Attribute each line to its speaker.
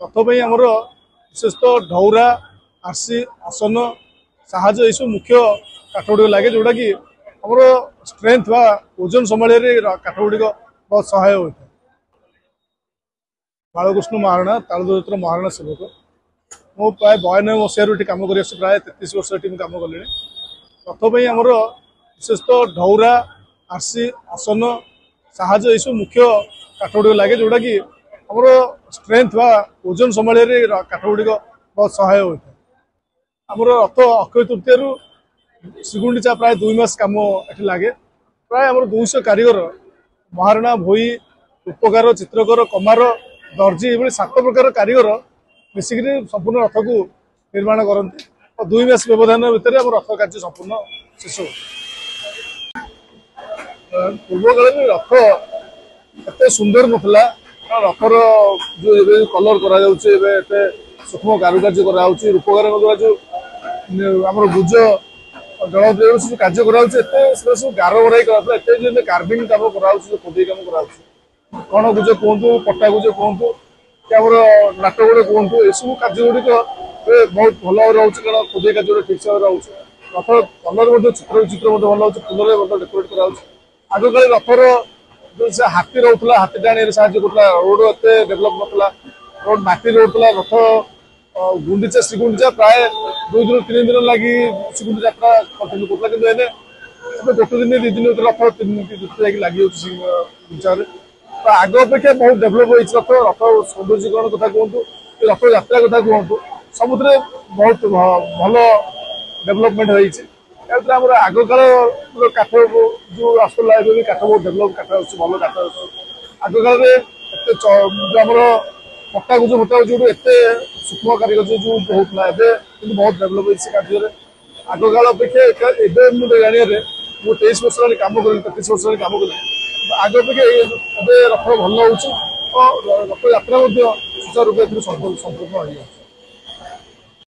Speaker 1: रथ आमर विशेषतः ढौरा आरसी आसन साहज यू मुख्य काठगुड़ लगे जोटा कि आमर स्ट्रेंथ बा ओजन संभाल काठगुड़ बहुत सहाय होता है। बालकृष्ण महारणा तालदत्तर महारणा सेवक मो प्राय 92 मसीह कम कर प्राय 33 वर्ष ये कम कले। रथ आमर विशेषतः ढौरा आरसी आसन साहज यू मुख्य काठगुड़ लगे जोटा कि आमर स्ट्रेंथ बा ओजन संभाल काठगुड़ बहुत सहाय होता है। आमर रथ अक्षय तृतीय श्रीगुंडीचा प्राय 2 मास कम ये लगे। प्राय आमर 200 कारीगर महारणा भोई उपकार चित्रकर कमार दर्जी ये 7 प्रकार कारीगर मिसिक संपूर्ण रथ को निर्माण करते और 2 मास व्यवधान भितर आम रथ कार्य संपूर्ण शेष हो। पूर्व काल रथ एत सुंदर नाला रथर जो कलर कर सूक्ष्म कारुकार्य कर रूपकार द्वारा जो आम गुज जल कार्य कर सब गार भराई कर कार्विंग कम कर खोदे कम कर कण गुज कहतु पट्टा गुज कहतु कि नाट गुड़े कहतु यू कार्य गुड़िक बहुत भल रोचे कारण खोदे कार्य ठीक से रोचे। रथ कलर चित्र चित्र भल हो फूल डेकोरेट कर आग काल रथर जो हाथी रोला हाथी टाणी साहय कर रोड एत डेभलप ना रोड माटी रोड था रथ गुंडीचा श्रीगुंडीचा प्राय 2 दिन 3 दिन लगी श्रीगुंडी यात्रा कंटिन्यू करता कि गोटे दिन 2 दिन रथ 3 दिन लगी गुंचार आग अपेक्षा बहुत डेभलप हो रथ रथ सौंदर्यकरण कथा कहतु रथ यात्रा कथा कहतु सब बहुत भल डेभलपमेंट होती आम आग काल काठ जो आसूला काठ बहुत डेभलप काठ भल काठ आग काल आमर पट्टा गुज फटा गुज एत सूक्ष्म कारीगर जो होता है बहुत डेभलप हो कार्य आग काल अपेक्षा मुझे जानिए मुझे 23 वर्ष कम कर 33 वर्ष कम कर आग अपेक्षा रथ भल हो रथ यात्रा सुचारू रूप से संपूर्ण हो।